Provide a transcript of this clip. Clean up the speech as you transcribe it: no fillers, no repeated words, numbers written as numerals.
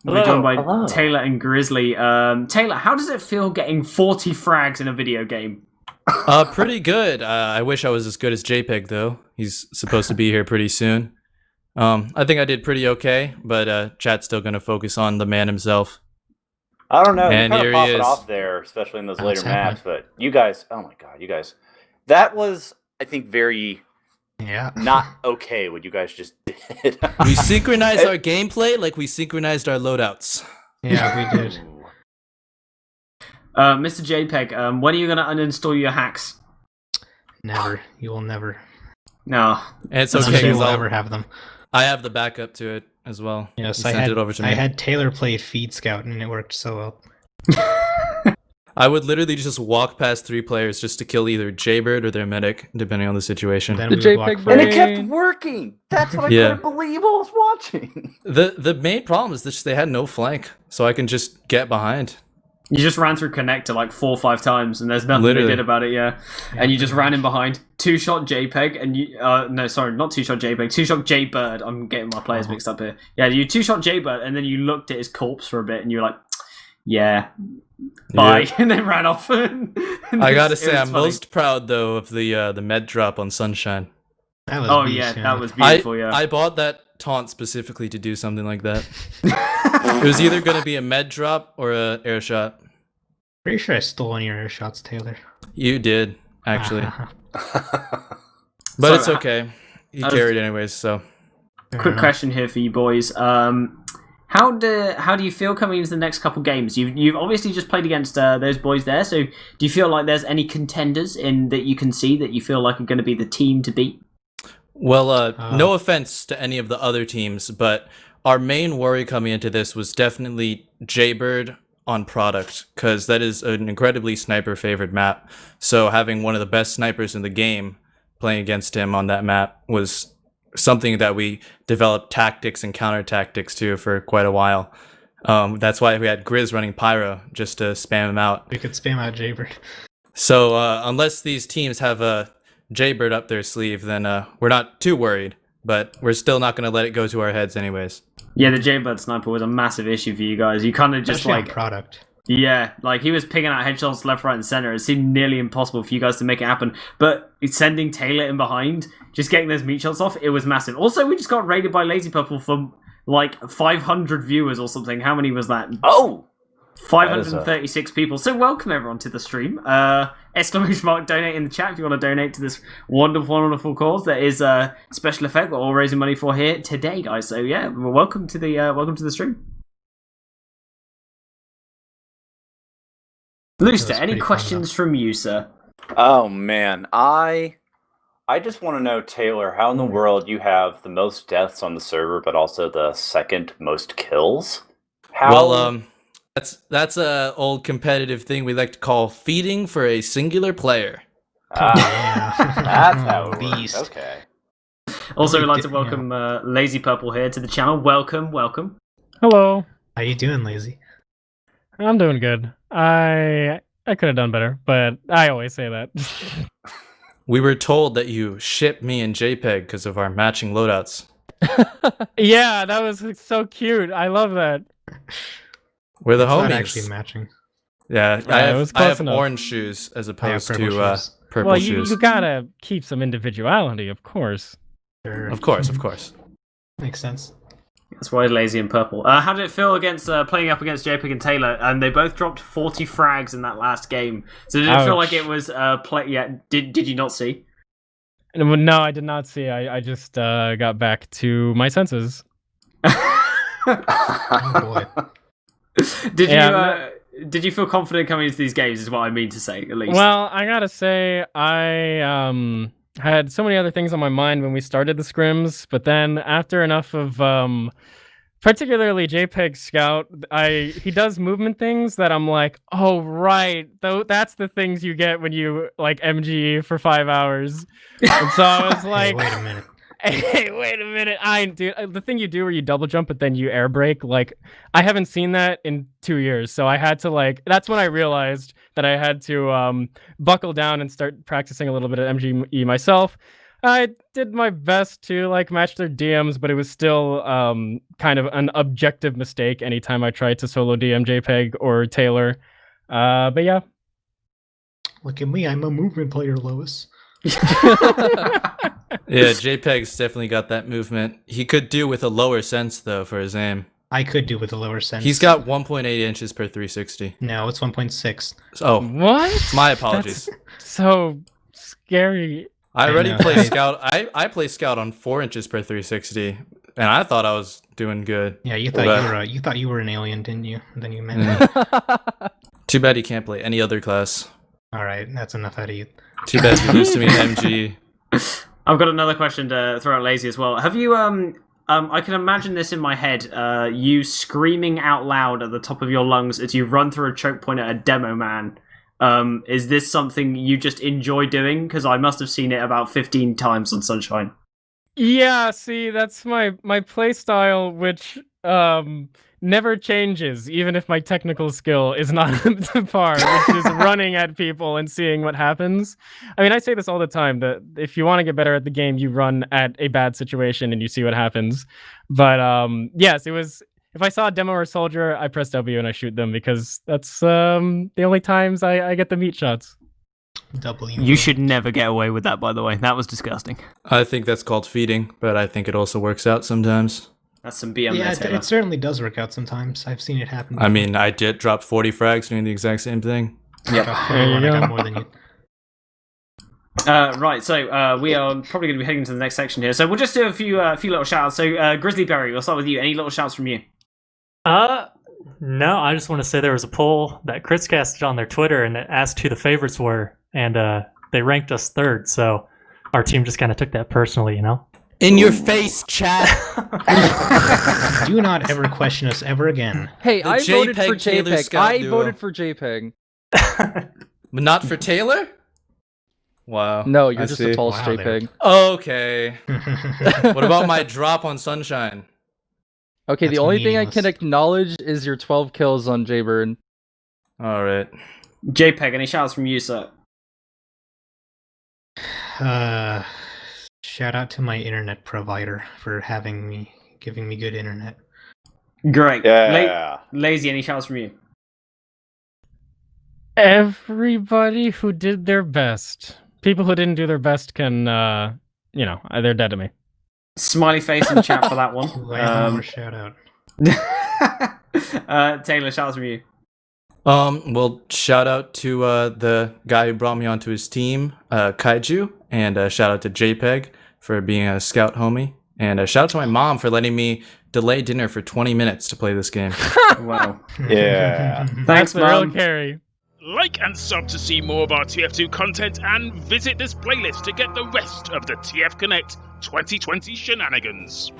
We're joined by Hello. Taylor and Grizzly. Taylor, how does it feel getting 40 frags in a video game? Pretty good. I wish I was as good as JPEG though. He's supposed to be here pretty soon. I think I did pretty okay, but chat's still gonna focus on the man himself. I don't know. And You kind here of he pop it is. off there, especially in those Oh, later it's happening. maps. But you guys, oh my god, you guys, that was, I think, very Yeah. not okay what you guys just did. We synchronized our gameplay like we synchronized our loadouts. Yeah, we did. Mr. JPEG, when are you going to uninstall your hacks? Never. You will never. No. And it's None of okay you because will ever have them. I have the backup to it as well. Yes, He I sent had. it over to me. I had Taylor play Feed Scout, and it worked so well. I would literally just walk past 3 players just to kill either Jaybird or their medic, depending on the situation. Then The we would walk JPEG for And it. it kept working. That's what I Yeah. couldn't believe I was watching. The main problem is that they had no flank, so I can just get behind. You just ran through connector like 4 or 5 times, and there's nothing Literally. they did about it, yeah. And you just ran in behind. 2-shot JPEG, and you... no, sorry, not 2-shot JPEG. 2-shot Jaybird. I'm getting my players mixed up here. Yeah, you 2-shot Jaybird, and then you looked at his corpse for a bit, and you were like, yeah, bye, Yeah. and then ran off. And I gotta it say, was I'm funny. most proud though of the med drop on Sunshine. That was Oh, beast, yeah, man. that was beautiful, yeah. I bought that taunt specifically to do something like that. It was either gonna be a med drop or a air shot. Pretty sure I stole one of your air shots, Taylor. You did actually, but So, it's okay. You I was- carried anyways, so. Quick question here for you boys. How do you feel coming into the next couple games? You've obviously just played against those boys there. So do you feel like there's any contenders in that you can see that you feel like are going to be the team to beat? Well, no offense to any of the other teams, but our main worry coming into this was definitely Jaybird on product, because that is an incredibly sniper-favored map. So having one of the best snipers in the game playing against him on that map was something that we developed tactics and counter tactics to for quite a while. That's why we had Grizz running Pyro, just to spam him out. We could spam out Jaybird. So unless these teams have a Jaybird up their sleeve, then we're not too worried. But we're still not going to let it go to our heads anyways. Yeah, the Jaybird sniper was a massive issue for you guys. You kind of just Especially on like, product. yeah, like he was picking out headshots left, right, and center. It seemed nearly impossible for you guys to make it happen. But sending Taylor in behind, just getting those meat shots off, it was massive. Also, we just got raided by LazyPurple for like 500 viewers or something. How many was that? Oh, 536 people. So welcome everyone to the stream. Exclamation mark donate in the chat if you want to donate to this wonderful cause. There is a special effect we're all raising money for here today, guys. So yeah, welcome to the stream. Looster, That was any pretty fun, questions from you, sir? oh man, I just want to know, Taylor, how in the world you have the most deaths on the server, but also the second most kills? How? Well, that's a old competitive thing we like to call feeding for a singular player. Ah, that's how it works. Beast. Okay. Also, we'd like to Yeah. welcome LazyPurple here to the channel. Welcome. Hello. How you doing, Lazy? I'm doing good. I could have done better, but I always say that. We were told that you shipped me and JPEG because of our matching loadouts. Yeah, that was so cute. I love that. We're the It's not homies. actually matching. Yeah, it was I close have enough. orange shoes as opposed purple to shoes. purple Well, shoes. you gotta keep some individuality, of course. Sure. Of course. Makes sense. That's why he's lazy and purple. How did it feel against playing up against JPEG and Taylor? And they both dropped 40 frags in that last game. So did it feel like Ouch. it was play? Yeah. Did you not see? No, I did not see. I just got back to my senses. Oh boy. Did Yeah, you did you feel confident coming into these games? Is what I mean to say, at least. Well, I gotta say, I had so many other things on my mind when we started the scrims, but then after enough of particularly JPEG Scout, he does movement things that I'm like, oh right, that's the things you get when you like MGE for 5 hours. And so I was like, Hey, wait a minute. hey, wait a minute, the thing you do where you double jump but then you air brake, like I haven't seen that in 2 years, so I had to that's when I realized that I had to buckle down and start practicing a little bit of MGE myself. I did my best to like match their DMs, but it was still kind of an objective mistake anytime I tried to solo DM JPEG or Taylor. But yeah. Look at me, I'm a movement player, Lois. Yeah, JPEG's definitely got that movement. He could do with a lower sense though for his aim. I could do with a lower sense. He's got 1.8 inches per 360. No, it's 1.6. Oh, What? my apologies. That's so scary. I already know. play Scout. I play Scout on 4 inches per 360, and I thought I was doing good. Yeah, you thought you were an alien, didn't you? And then you meant Mm. Too bad you can't play any other class. All right, that's enough out of you. Too bad you lose to me in MG. I've got another question to throw at Lazy as well. Have you I can imagine this in my head. You screaming out loud at the top of your lungs as you run through a choke point at a demo man. Is this something you just enjoy doing? Because I must have seen it about 15 times on Sunshine. Yeah, see, that's my play style, which never changes, even if my technical skill is not up to par, which is running at people and seeing what happens. I mean, I say this all the time, that if you want to get better at the game, you run at a bad situation and you see what happens. But yes, it was... If I saw a demo or soldier, I press W and I shoot them, because that's the only times I get the meat shots. W. You should never get away with that, by the way. That was disgusting. I think that's called feeding, but I think it also works out sometimes. That's some BM Yeah, there, it certainly does work out sometimes. I've seen it happen. I mean, I did drop 40 frags doing the exact same thing. I got more than you. Right, so we are probably going to be heading to the next section here. So we'll just do a few little shout-outs. So Grizzly Berry, we'll start with you. Any little shouts from you? No, I just want to say there was a poll that Kritzcast did on their Twitter, and it asked who the favorites were, and they ranked us third, so our team just kind of took that personally, you know? In your face, chat! Do not ever question us ever again. Hey, The I voted for JPEG Taylor JPEG. Scout I duo. voted for JPEG. But not for Taylor? Wow. No, you're I just see. a false Wow, JPEG. Okay. What about my drop on Sunshine? Okay, That's the only thing I can meaningless. acknowledge is your 12 kills on Jaybird. Alright. JPEG, any shouts from you, sir? Shout out to my internet provider for giving me good internet. Great. Yeah. Lazy, any shouts from you? Everybody who did their best. People who didn't do their best can, they're dead to me. Smiley face in chat for that one. Ooh, I have one more shout out. Taylor, shouts from you. Well, shout out to the guy who brought me onto his team, Kaiju, and shout out to JPEG for being a scout homie, and shout out to my mom for letting me delay dinner for 20 minutes to play this game. Wow. Yeah. Thanks, the real Mom. carry. Like and sub to see more of our TF2 content, and visit this playlist to get the rest of the TFConnect 2020 shenanigans.